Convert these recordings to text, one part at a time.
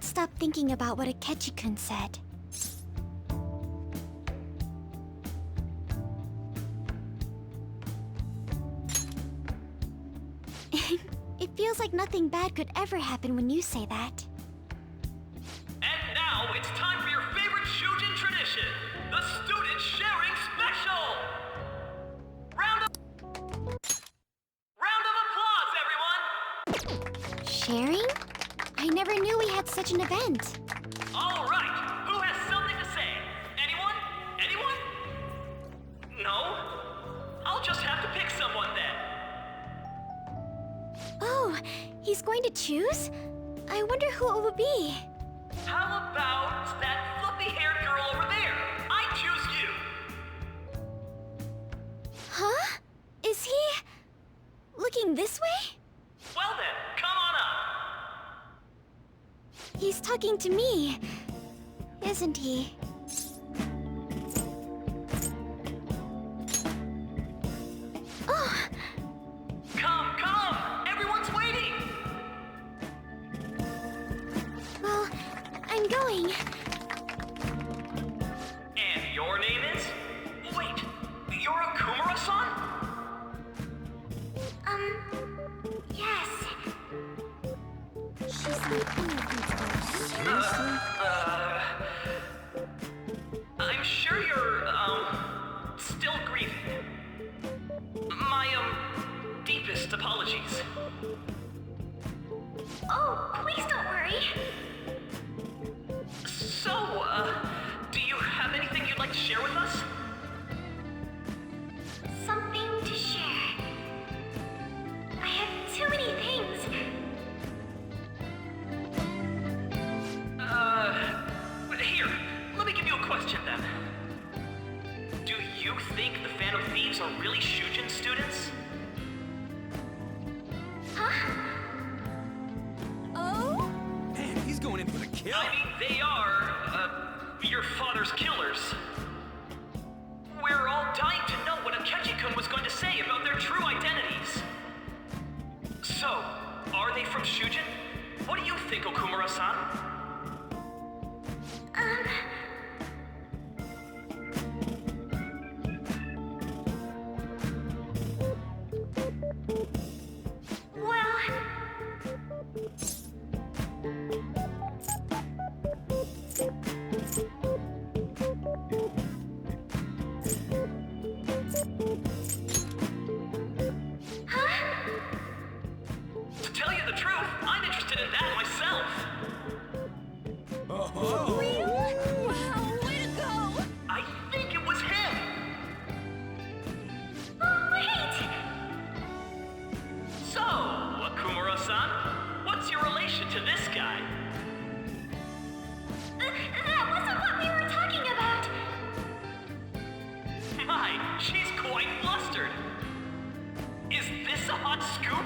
can't stop thinking about what Akechi-kun said. It feels like nothing bad could ever happen when you say that. And now it's time for your favorite Shujin tradition, the Student Sharing Special! Round of applause, everyone! Sharing? I never knew we had such an event. All right, who has something to say? Anyone? Anyone? No? I'll just have to pick someone then. Oh, he's going to choose? I wonder who it would be. How about that fluffy-haired girl over there? I choose you! Huh? Is he... looking this way? Well then, come on up! He's talking to me, isn't he? Oh! Come, come! Everyone's waiting! Well, I'm going. And your name is? Wait, you're Akumura-san? Yes. She's sleeping. Seriously? I'm sure you're, still grieving. My, deepest apologies. Oh, please don't worry. So, do you have anything you'd like to share with us? Something to share. I have too many things. Here, let me give you a question then. Do you think the Phantom Thieves are really Shujin students? Huh? Oh? Man, he's going in for the kill. I mean, they are, your father's killers. We're all dying to know what Akechi-kun was going to say about their true identities. So, are they from Shujin? What do you think, Okumura-san? Well... To tell you the truth, I'm interested in that myself. Oh. Wow, way to go! I think it was him. Oh, wait! So, Akumura-san, what's your relation to this guy? That wasn't what we were talking about! My, she's quite flustered. Is this a hot scoop?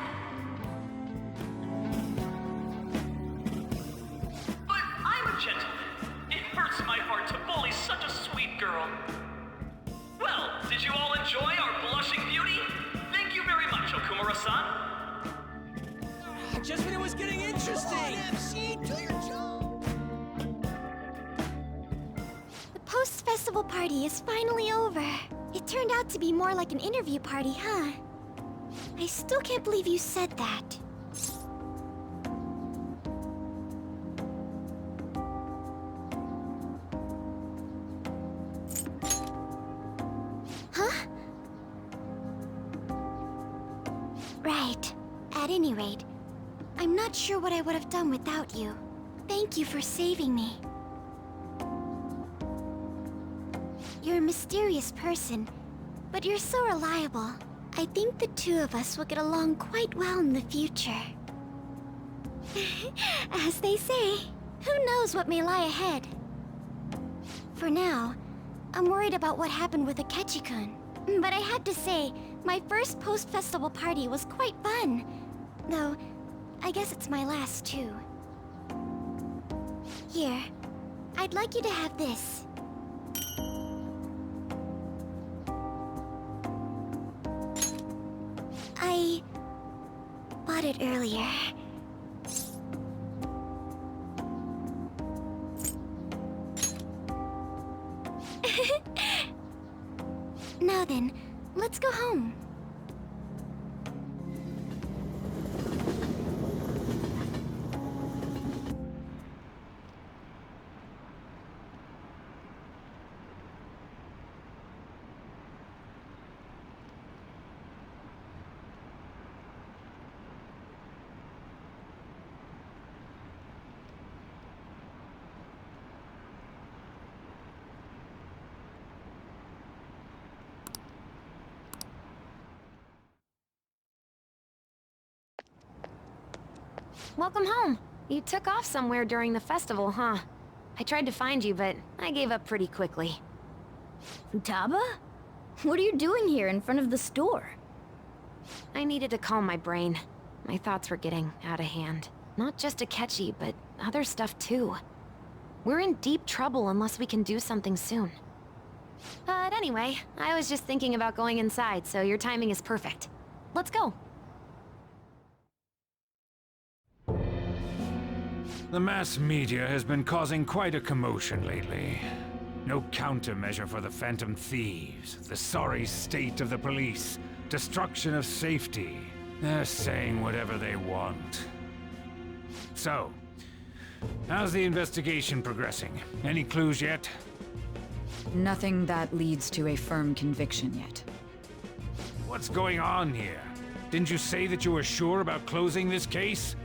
But I'm a gentleman. It hurts my heart to bully such a sweet girl. Well, did you all enjoy our blushing beauty? Thank you very much, Okumura-san. Just when it was getting interesting. MC, do your job! The post-festival party is finally over. It turned out to be more like an interview party, huh? I still can't believe you said that. Huh? Right. At any rate, I'm not sure what I would have done without you. Thank you for saving me. You're a mysterious person, but you're so reliable. I think the two of us will get along quite well in the future. As they say, who knows what may lie ahead? For now, I'm worried about what happened with Akechi-kun. But I have to say, my first post-festival party was quite fun. Though, I guess it's my last too. Here, I'd like you to have this. I bought it earlier. Now then, let's go home. Welcome home. You took off somewhere during the festival, huh? I tried to find you, but I gave up pretty quickly. Futaba? What are you doing here in front of the store? I needed to calm my brain. My thoughts were getting out of hand. Not just Akechi, but other stuff too. We're in deep trouble unless we can do something soon. But anyway, I was just thinking about going inside, so your timing is perfect. Let's go. The mass media has been causing quite a commotion lately. No countermeasure for the Phantom Thieves, the sorry state of the police, destruction of safety. They're saying whatever they want. So, how's the investigation progressing? Any clues yet? Nothing that leads to a firm conviction yet. What's going on here? Didn't you say that you were sure about closing this case?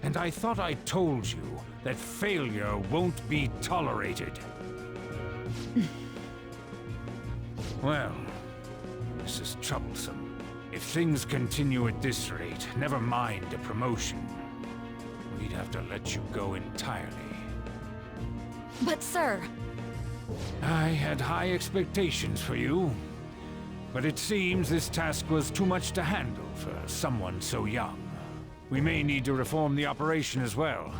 And I thought I told you that failure won't be tolerated. Well, this is troublesome. If things continue at this rate, never mind a promotion. We'd have to let you go entirely. But sir... I had high expectations for you. But it seems this task was too much to handle for someone so young. We may need to reform the operation as well,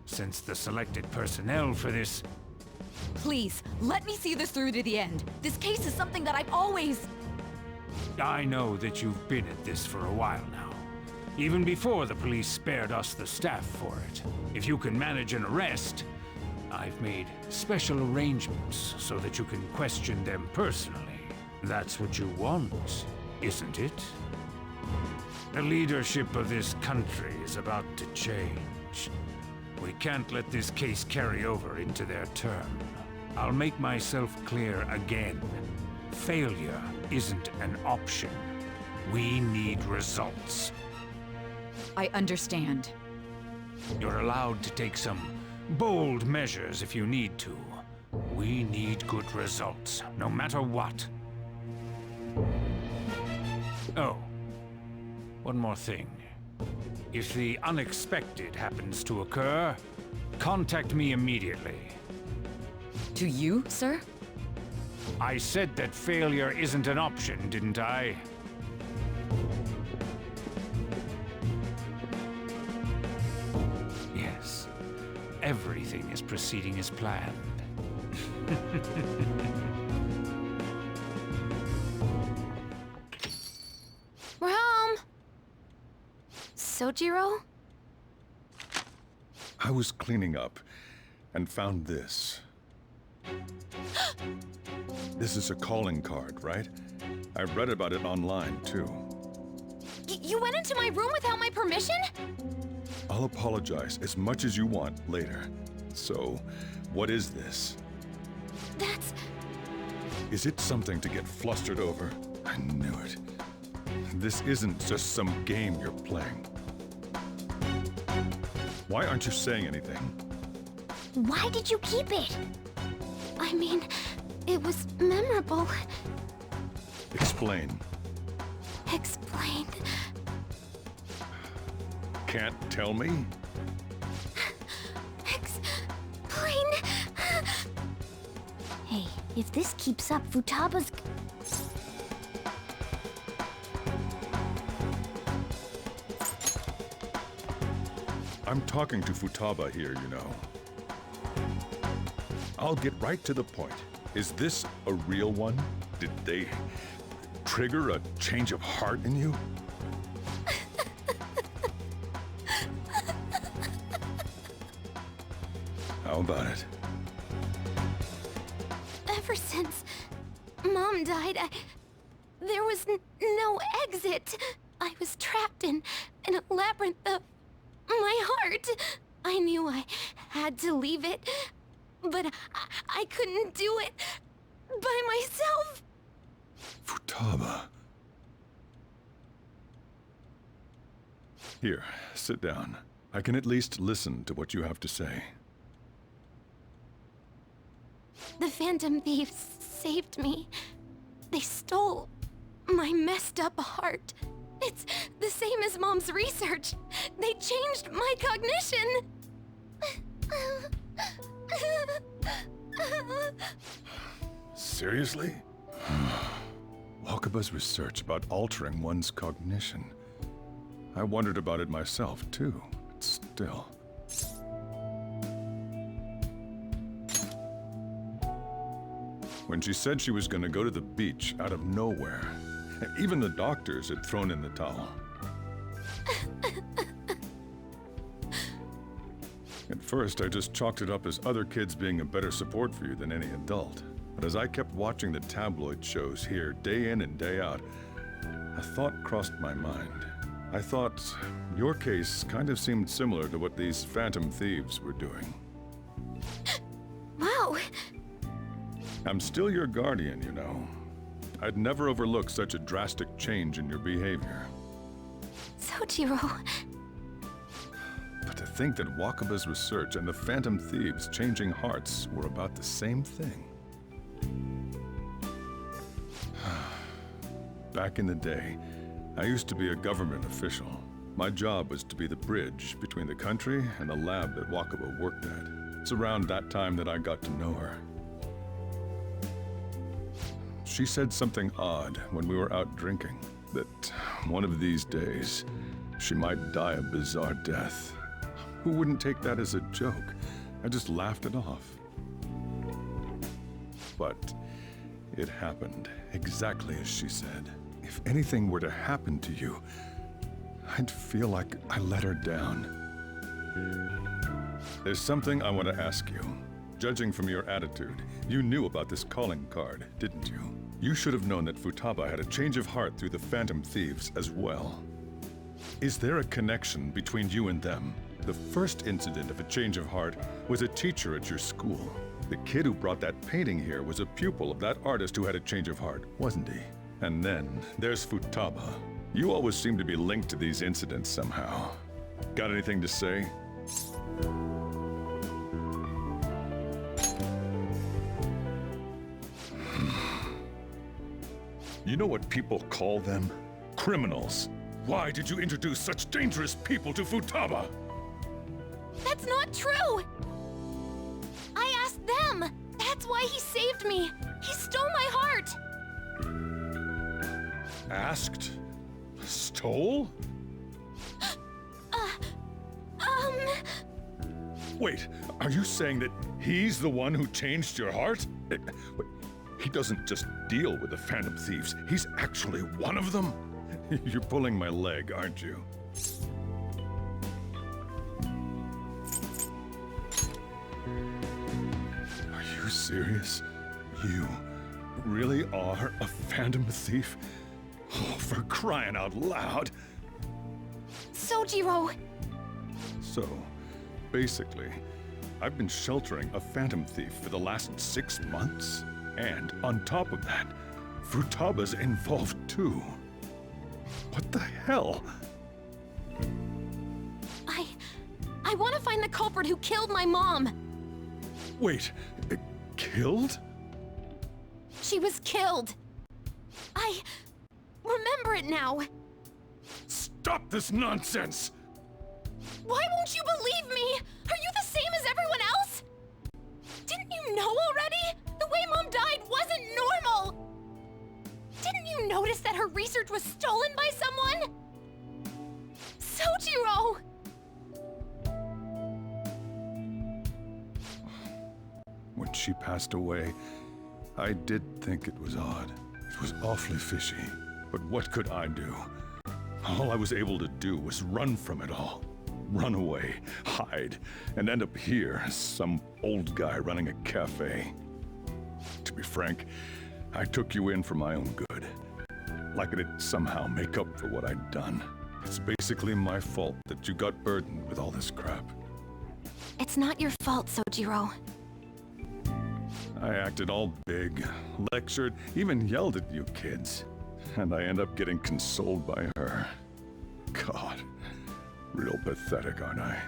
since the selected personnel for this... Please, let me see this through to the end. This case is something that I've always... I know that you've been at this for a while now. Even before the police spared us the staff for it. If you can manage an arrest, I've made special arrangements so that you can question them personally. That's what you want, isn't it? The leadership of this country is about to change. We can't let this case carry over into their term. I'll make myself clear again. Failure isn't an option. We need results. I understand. You're allowed to take some bold measures if you need to. We need good results, no matter what. Oh. One more thing. If the unexpected happens to occur, contact me immediately. To you, sir? I said that failure isn't an option, didn't I? Yes. Everything is proceeding as planned. We're home! Sojiro? I was cleaning up and found this. This is a calling card, right? I read about it online, too. You went into my room without my permission? I'll apologize as much as you want later. So, what is this? That's... Is it something to get flustered over? I knew it. This isn't just some game you're playing. Why aren't you saying anything? Why did you keep it? I mean, it was memorable. Explain. Explain. Can't tell me? Explain. Hey, if this keeps up, Futaba's... I'm talking to Futaba here, you know. I'll get right to the point. Is this a real one? Did they trigger a change of heart in you? How about it? Ever since Mom died, there was no exit. I was trapped in a labyrinth of my heart. I knew I had to leave it, but I couldn't do it by myself. Futaba. Here, sit down. I can at least listen to what you have to say. The Phantom Thieves saved me. They stole my messed up heart. It's the same as Mom's research. They changed my cognition. Seriously? Wakaba's research about altering one's cognition. I wondered about it myself, too, but still. When she said she was going to go to the beach out of nowhere, even the doctors had thrown in the towel. At first, I just chalked it up as other kids being a better support for you than any adult. But as I kept watching the tabloid shows here, day in and day out, a thought crossed my mind. I thought your case kind of seemed similar to what these Phantom Thieves were doing. Wow. I'm still your guardian, you know. I'd never overlook such a drastic change in your behavior. Sojiro. But to think that Wakaba's research and the Phantom Thieves changing hearts were about the same thing. Back in the day, I used to be a government official. My job was to be the bridge between the country and the lab that Wakaba worked at. It's around that time that I got to know her. She said something odd when we were out drinking, that one of these days, she might die a bizarre death. Who wouldn't take that as a joke? I just laughed it off. But it happened exactly as she said. If anything were to happen to you, I'd feel like I let her down. There's something I want to ask you. Judging from your attitude, you knew about this calling card, didn't you? You should have known that Futaba had a change of heart through the Phantom Thieves as well. Is there a connection between you and them? The first incident of a change of heart was a teacher at your school. The kid who brought that painting here was a pupil of that artist who had a change of heart, wasn't he? And then there's Futaba. You always seem to be linked to these incidents somehow. Got anything to say? You know what people call them? Criminals. Why did you introduce such dangerous people to Futaba? That's not true! I asked them! That's why he saved me! He stole my heart! Asked? Stole? Wait, are you saying that he's the one who changed your heart? Wait, he doesn't just deal with the Phantom Thieves, he's actually one of them? You're pulling my leg, aren't you? Are you serious? You really are a Phantom Thief? Oh, for crying out loud! Sojiro! So, basically, I've been sheltering a Phantom Thief for the last 6 months. And on top of that, Futaba's involved too. What the hell? I want to find the culprit who killed my mom! Wait, killed? She was killed! I remember it now! Stop this nonsense! Why won't you believe me? Are you the same as everyone else? Didn't you know already? The way Mom died wasn't normal! Didn't you notice that her research was stolen by someone? Sojiro! When she passed away, I did think it was odd. It was awfully fishy. But what could I do? All I was able to do was run from it all. Run away, hide, and end up here as some old guy running a cafe. To be frank, I took you in for my own good. Like it'd somehow make up for what I'd done. It's basically my fault that you got burdened with all this crap. It's not your fault, Sojiro. I acted all big, lectured, even yelled at you kids. And I end up getting consoled by her. God, real pathetic, aren't I?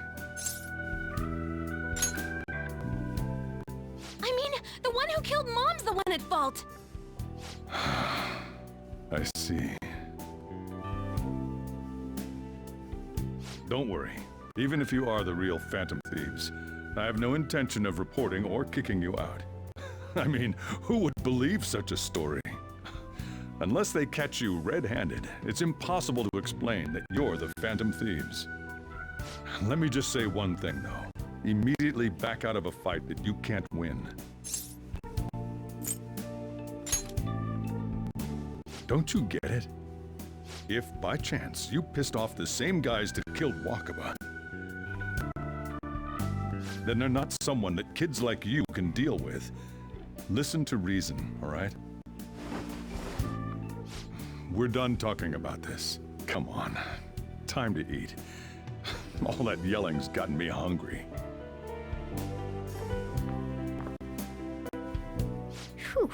I mean, the one who killed Mom's the one at fault! I see. Don't worry. Even if you are the real Phantom Thieves, I have no intention of reporting or kicking you out. I mean, who would believe such a story? Unless they catch you red-handed, it's impossible to explain that you're the Phantom Thieves. Let me just say one thing, though. Immediately back out of a fight that you can't win. Don't you get it? If, by chance, you pissed off the same guys that killed Wakaba, then they're not someone that kids like you can deal with. Listen to reason, all right? We're done talking about this. Come on. Time to eat. All that yelling's gotten me hungry. Whew.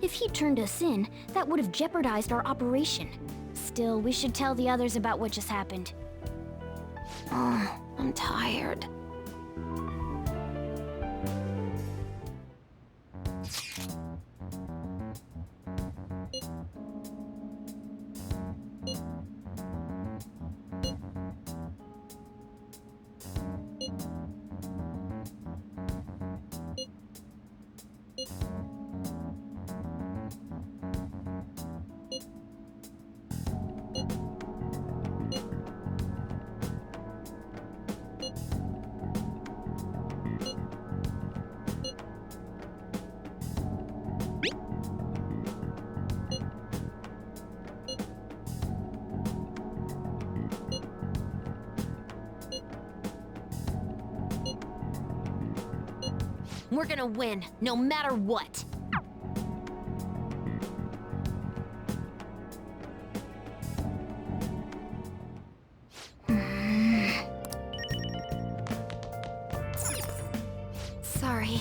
If he turned us in, that would have jeopardized our operation. Still, we should tell the others about what just happened. Oh, I'm tired. We're gonna win, no matter what. Sorry.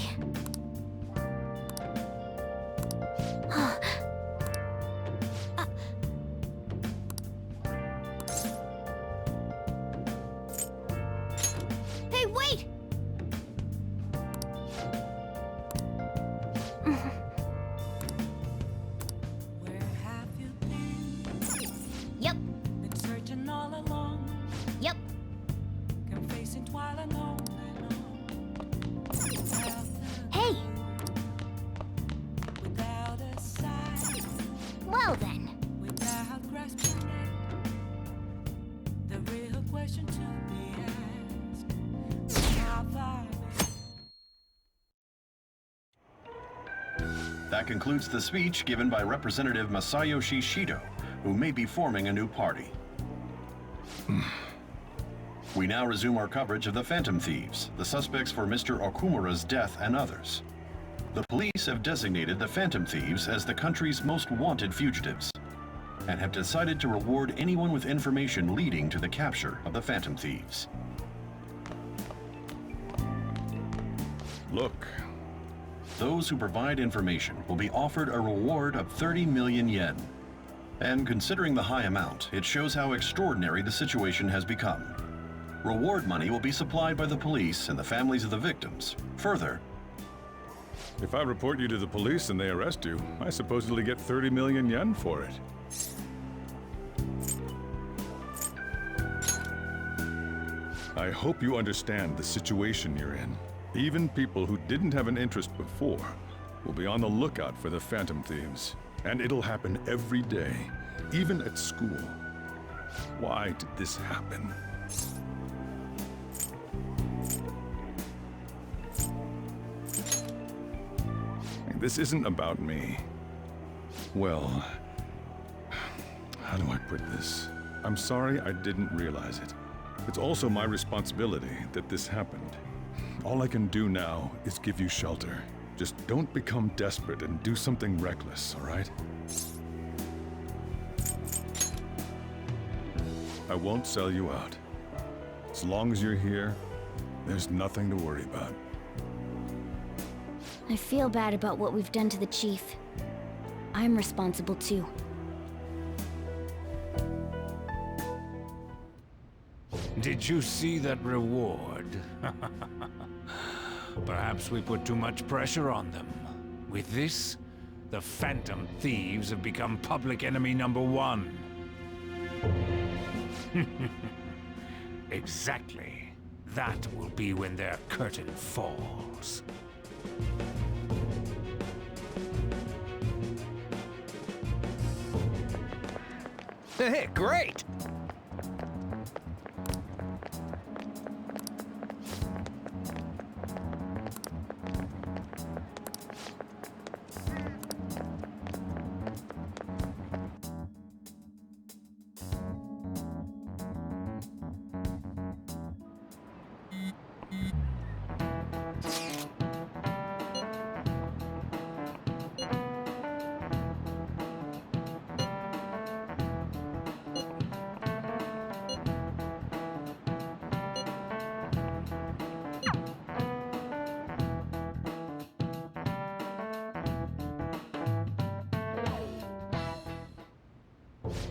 Hey, wait! Where have you been? Yep, Been searching all along, yep. confessing while alone Hey, without a sign, well then. without grasping it. The real question to be asked: how far? That concludes the speech given by Representative Masayoshi Shido, who may be forming a new party. We now resume our coverage of the Phantom Thieves, the suspects for Mr. Okumura's death and others. The police have designated the Phantom Thieves as the country's most wanted fugitives, and have decided to reward anyone with information leading to the capture of the Phantom Thieves. Look, Those who provide information will be offered a reward of 30 million yen. And considering the high amount, it shows how extraordinary the situation has become. Reward money will be supplied by the police and the families of the victims. Further, if I report you to the police and they arrest you, I supposedly get 30 million yen for it. I hope you understand the situation you're in. Even people who didn't have an interest before will be on the lookout for the Phantom Thieves. And it'll happen every day, even at school. Why did this happen? This isn't about me. Well, how do I put this? I'm sorry I didn't realize it. It's also my responsibility that this happened. All I can do now is give you shelter. Just don't become desperate and do something reckless, all right? I won't sell you out. As long as you're here, there's nothing to worry about. I feel bad about what we've done to the chief. I'm responsible too. Did you see that reward? Perhaps we put too much pressure on them. With this, the Phantom Thieves have become public enemy #1. Exactly. That will be when their curtain falls. Hey, great!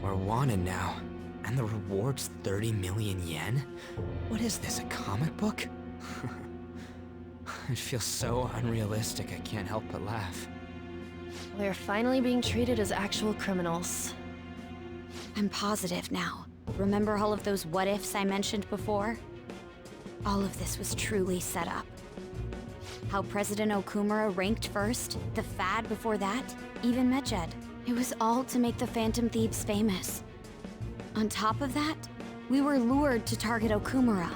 We're wanted now. And the reward's 30 million yen? What is this, a comic book? It feels so unrealistic I can't help but laugh. We're finally being treated as actual criminals. I'm positive now. Remember all of those what-ifs I mentioned before? All of this was truly set up. How President Okumura ranked first, the Fad before that, even Medjed. It was all to make the Phantom Thieves famous. On top of that, we were lured to target Okumura.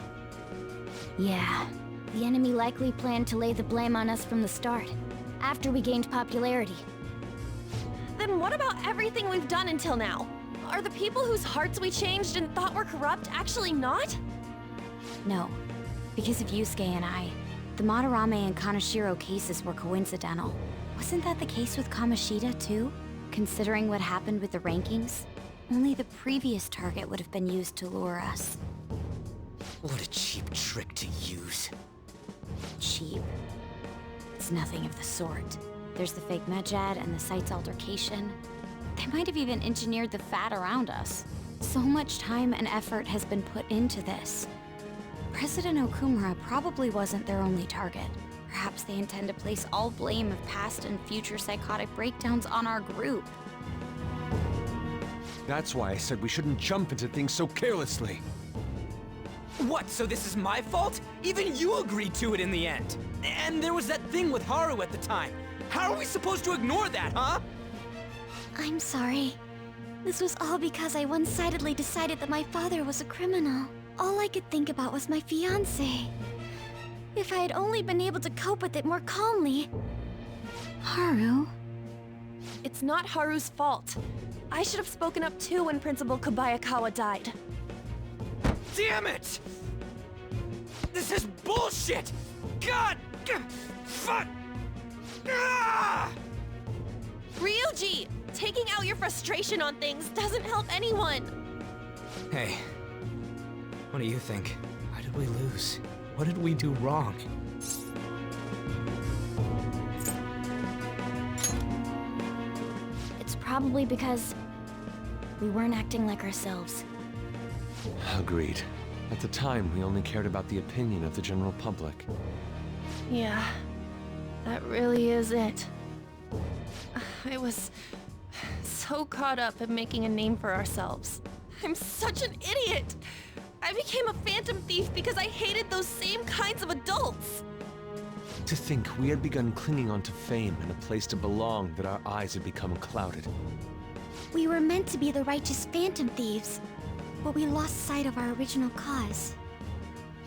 Yeah, the enemy likely planned to lay the blame on us from the start, after we gained popularity. Then what about everything we've done until now? Are the people whose hearts we changed and thought were corrupt actually not? No, because of Yusuke and I, the Madarame and Kaneshiro cases were coincidental. Wasn't that the case with Kamoshida too? Considering what happened with the rankings, only the previous target would have been used to lure us. What a cheap trick to use. Cheap? It's nothing of the sort. There's the fake Medjed and the site's altercation. They might have even engineered the Fat around us. So much time and effort has been put into this. President Okumura probably wasn't their only target. Perhaps they intend to place all blame of past and future psychotic breakdowns on our group. That's why I said we shouldn't jump into things so carelessly. What, so this is my fault? Even you agreed to it in the end. And there was that thing with Haru at the time. How are we supposed to ignore that, huh? I'm sorry. This was all because I one-sidedly decided that my father was a criminal. All I could think about was my fiancé. If I had only been able to cope with it more calmly. Haru? It's not Haru's fault. I should have spoken up too when Principal Kobayakawa died. Damn it! This is bullshit! God! Fuck! Ah! Ryuji! Taking out your frustration on things doesn't help anyone! Hey, what do you think? Why did we lose? What did we do wrong? It's probably because we weren't acting like ourselves. Agreed. At the time, we only cared about the opinion of the general public. Yeah, that really is it. I was so caught up in making a name for ourselves. I'm such an idiot! I became a phantom thief because I hated those same kinds of adults! To think we had begun clinging onto fame and a place to belong that our eyes had become clouded. We were meant to be the righteous phantom thieves, but we lost sight of our original cause.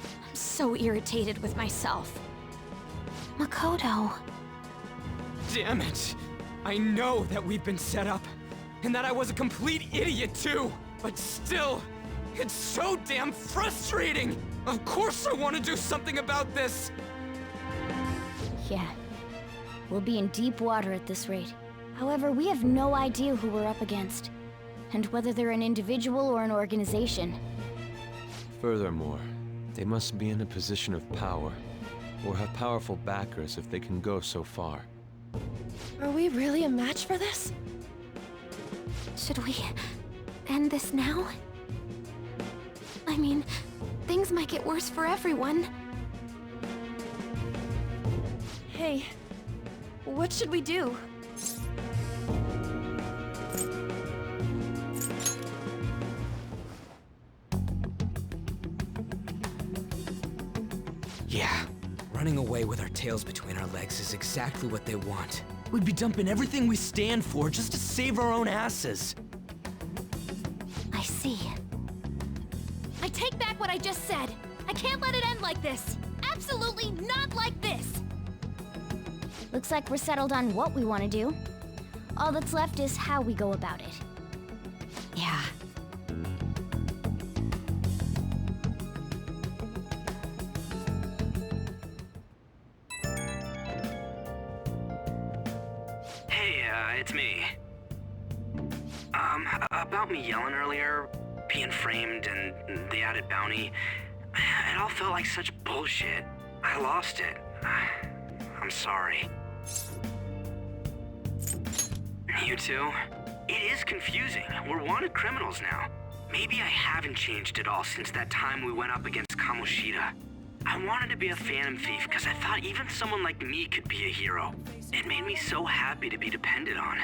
I'm so irritated with myself. Makoto. Damn it! I know that we've been set up, and that I was a complete idiot too! But still, it's so damn frustrating! Of course I want to do something about this! Yeah, We'll be in deep water at this rate. However, we have no idea who we're up against, and whether they're an individual or an organization. Furthermore, they must be in a position of power, or have powerful backers if they can go so far. Are we really a match for this? Should we end this now? I mean, things might get worse for everyone. Hey, what should we do? Yeah, running away with our tails between our legs is exactly what they want. We'd be dumping everything we stand for just to save our own asses. I see. I take back what I just said. I can't let it end like this. Absolutely not like this. Looks like we're settled on what we want to do. All that's left is how we go about it. Yeah. Hey, it's me. About me yelling earlier, being framed, and the added bounty, it all felt like such bullshit. I lost it. I'm sorry. You too? It is confusing. We're wanted criminals now. Maybe I haven't changed at all since that time we went up against Kamoshida. I wanted to be a phantom thief because I thought even someone like me could be a hero. It made me so happy to be depended on.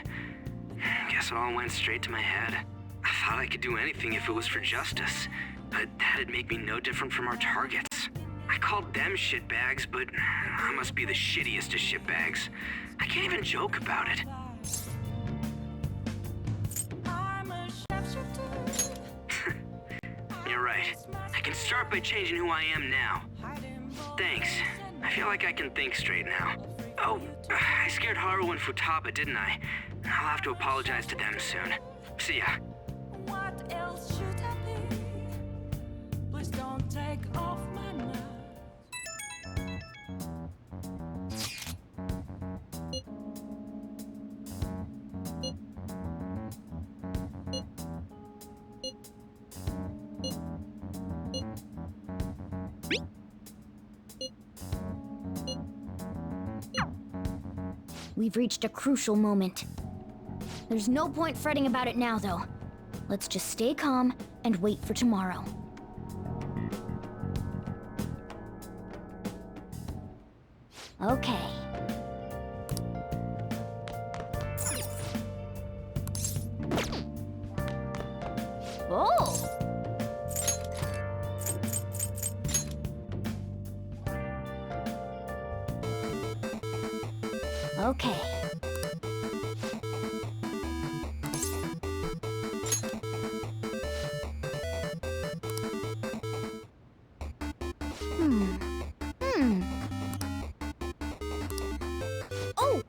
Guess it all went straight to my head. I thought I could do anything if it was for justice, but that'd make me no different from our targets. I called them shitbags, but I must be the shittiest of shitbags. I can't even joke about it. You're right. I can start by changing who I am now. Thanks. I feel like I can think straight now. Oh, I scared Haru and Futaba, didn't I? I'll have to apologize to them soon. See ya. What else should I be? Please don't take off my mask. We've reached a crucial moment. There's no point fretting about it now, though. Let's just stay calm and wait for tomorrow. Okay. Oh! Okay. Oh!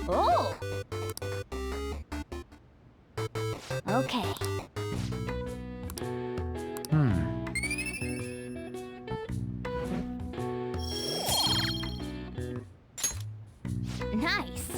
Oh! Okay. Nice.